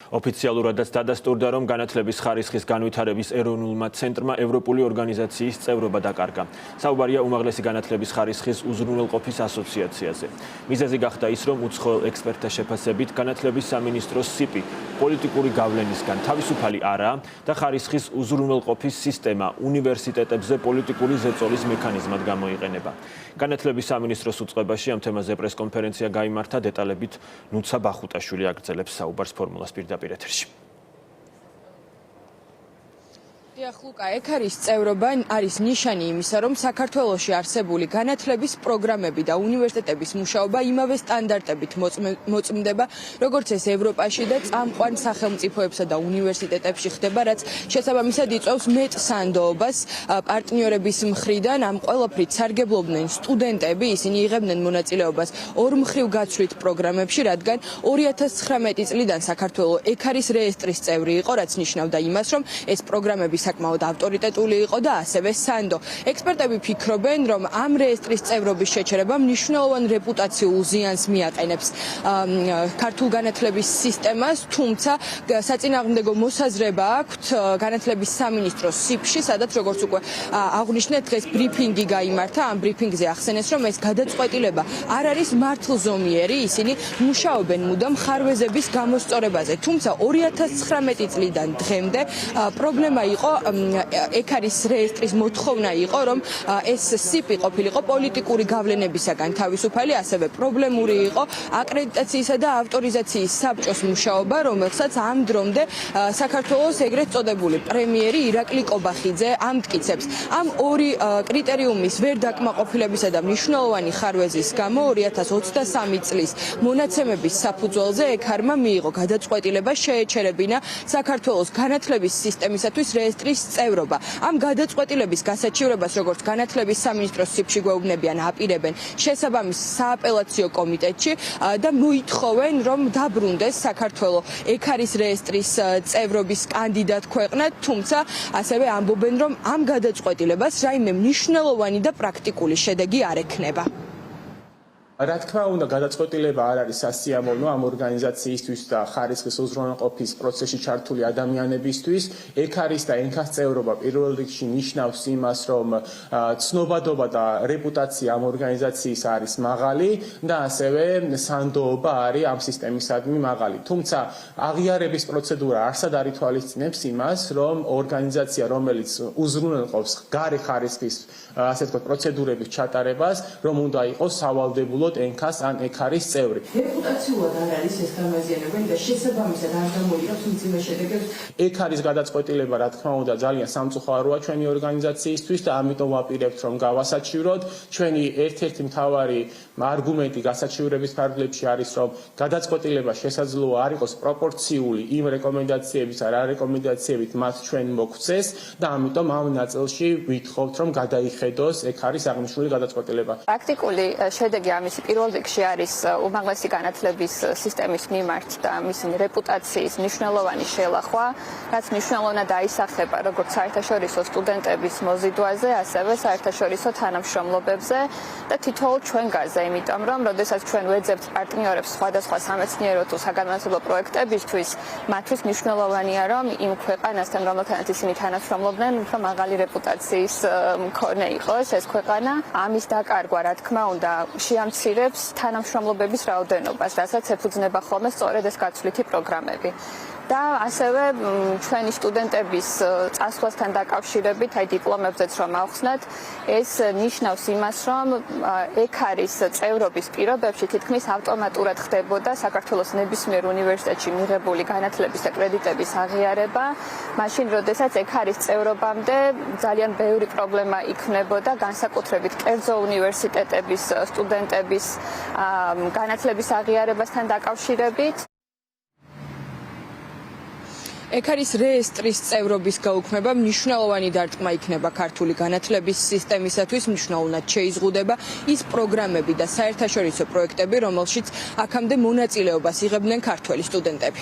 ოფიციალურადაც დადასტურდა, რომ განათლების ხარისხის განვითარების ეროვნულმა ცენტრმა ევროპული ორგანიზაციის წევრობა დაკარგა. საუბარია უმაღლესი განათლების ხარისხის უზრუნველყოფის ასოციაციაზე. მიზეზი გახდა ის, რომ უცხოელ ექსპერტთა შეფასებით განათლების სამინისტროს სიპი პოლიტიკური გავლენისგან თავისუფალი არაა და ხარისხის უზრუნველყოფის სისტემა უნივერსიტეტებზე პოლიტიკური ზეწოლის მექანიზმად გამოიყენება. განათლების სამინისტროს უწყებაში ამ თემაზე პრესკონფერენცია გაიმართა. დეტალებით ნუცა ბახუტაშვილი აგრძელებს საუბარს ფორმულას პირდაპირ ეთერში. ლუკა, ეკარის წევრობა არის ნიშანი იმისა, რომ საქართველოში არსებული განათლების პროგრამები და უნივერსიტეტების მუშაობა იმავე სტანდარტებით მოწმდება, როგორც ეს ევროპაში და წამყვან სახელმწიფოებსა და უნივერსიტეტებში ხდება, რაც შესაბამისად იწვევს მეტ სანდოობას პარტნიორების მხრიდან. ამ ყველაფრით სარგებლობდნენ სტუდენტები, ისინი იღებდნენ მონაწილეობას ორმხრივ გაცვლით პროგრამებში, რადგან 2019 წლიდან საქართველოს ეკარის რეესტრის წევრი იყო, რაც ნიშნავდა იმას, რომ ეს პროგრამები საკმაოდ ავტორიტეტული იყო და ასევე სანდო. ექსპერტები ფიქრობენ, რომ ამ რეესტრის წევრობის შეჩერება მნიშვნელოვან რეპუტაციულ ზიანს მიაყენებს ქართულ განათლების სისტემას, თუმცა საწინააღმდეგო მოსაზრება აქვთ განათლების სამინისტროს სიპში, სადაც როგორც უკვე აღნიშნეთ, დღეს ბრიფინგი გაიმართა. ამ ბრიფინგზე ახსენეს, რომ ეს გადაწყვეტილება არ არის მართლზომიერი, ისინი მუშაობენ მუდამ ხარვეზების გამოსწორებაზე. თუმცა 2019 წლიდან დღემდე პრობლემა იყო ეკარის რეესტრის მოთხოვნა იყო, რომ ეს სიპი ყოფილიყო პოლიტიკური გავლენებისაგან თავისუფალი, ასევე პრობლემური იყო აკრედიტაციისა და ავტორიზაციის საბჭოს მუშაობა, რომელსაც ამ დრომდე საქართველოს ეგრეთ წოდებული პრემიერი ირაკლი კობახიძე ამტკიცებს. ამ ორი კრიტერიუმის ვერ დაკმაყოფილებისა და მნიშვნელოვანი ხარვეზის გამო 2023 წლის მონაცემების საფუძველზე ეკარმა მიიღო გადაწყვეტილება შეეჩერებინა საქართველოს განათლების სისტემისათვის რეესტრის წევრობა. ამ გადაწყვეტილების გასაჩივრებას, როგორც განათლების სამინისტროს სიპში გვეუბნებიან, აპირებენ შესაბამის სააპელაციო კომიტეტში და მოითხოვენ, რომ დაბრუნდეს საქართველოს ეკარის რეესტრის წევრობის კანდიდატ ქვეყნად, თუმცა ასევე ამბობენ, რომ ამ გადაწყვეტილებას რაიმე მნიშვნელოვანი და პრაქტიკული შედეგი არ ექნება. რა თქმა უნდა, გადაწყვეტილება არ არის სასიამოვნო ამ ორგანიზაციისთვის და ხარისხის უზრუნველყოფის პროცესში ჩართული ადამიანებისთვის. ეკარის და ენქას წევრობა პირველ რიგში ნიშნავს იმას, რომ ცნობადობა და რეპუტაცია ამ ორგანიზაციის არის მაღალი და ასევე სანდოობა არის ამ სისტემისადმი მაღალი. თუმცა აღიარების პროცედურა არსად არ ითვალისწინებს იმას, რომ ორგანიზაცია, რომელიც უზრუნველყოფს გარე ხარისხის ასე ვთქვათ პროცედურების ჩატარებას, რომ უნდა იყოს სავალდებულო ენქას ან ეკარის წევრი. რეპუტაციულად არ არის ეს გამაზიანებელი და შესაბამისად არ გამოიღებს მძიმე შედეგებს. ეკარის გადაწყვეტილება, რა თქმა უნდა, ძალიან სამწუხაროა ჩვენი ორგანიზაციისთვის და ამიტომ ვაპირებთ, რომ გავასაჩივროთ. ჩვენი ერთ-ერთი მთავარი არგუმენტი გასაჩივრების ფარგლებში არის, რომ გადაწყვეტილება შესაძლოა არ იყოს პროპორციული იმ რეკომენდაციების ან არეკომენდაციებით მათ ჩვენ მოგცეს და ამიტომ ამ ნაწილში ვითხოვთ, რომ გადაიხედოს ეკარის აღნიშნული გადაწყვეტილება. პრაქტიკული შედეგი ამის პირველ რიგში არის უმაღლესი განათლების სისტემის მიმართ და მისი რეპუტაციის მნიშვნელოვანი შელახვა, რაც მნიშვნელოვნად აისახება როგორც საერთაშორისო სტუდენტების მოზიდვაზე, ასევე საერთაშორისო თანამშრომლობებზე და თითოეულ ჩვენგანზე, იმიტომ რომ როდესაც ჩვენ ვეძებთ პარტნიორებს სხვადასხვა სამეცნიერო თუ საგანმანათლებლო პროექტებისთვის, მათთვის მნიშვნელოვანია, რომ იმ ქვეყანასთან, რომელთანაც ისინი თანამშრომლობდნენ, უფრო მაღალი რეპუტაციის მქონე იყოს ეს ქვეყანა. ამის დაკარგვა, რა თქმა უნდა, შეამცირებს თანამშრომლობების რაოდენობას, რასაც ეფუძნება ხოლმე სწორედ ეს გაცვლითი პროგრამები. და ასევე ჩვენი სტუდენტების წასვლასთან დაკავშირებით, აი დიპლომებზეც რომ ავხსნათ, ეს ნიშნავს იმას, რომ ეკარის წევრობის პირობებში თითქმის ავტომატურად ხდებოდა საქართველოს ნებისმიერ უნივერსიტეტში მიღებული განათლების და კრედიტების აღიარება, მაშინ როდესაც ეკარის წევრობამდე ძალიან ბევრი პრობლემა იქნებოდა, განსაკუთრებით კერძო უნივერსიტეტების სტუდენტების განათლების აღიარებასთან დაკავშირებით. ეკარის რეესტრის წევრობის გაუქმება მნიშვნელოვანი დარტყმა იქნება ქართული განათლების სისტემისათვის, მნიშვნელოვნად შეიზღუდება ის პროგრამები და საერთაშორისო პროექტები, რომელშიც აქამდე მონაწილეობას იღებდნენ ქართველი სტუდენტები.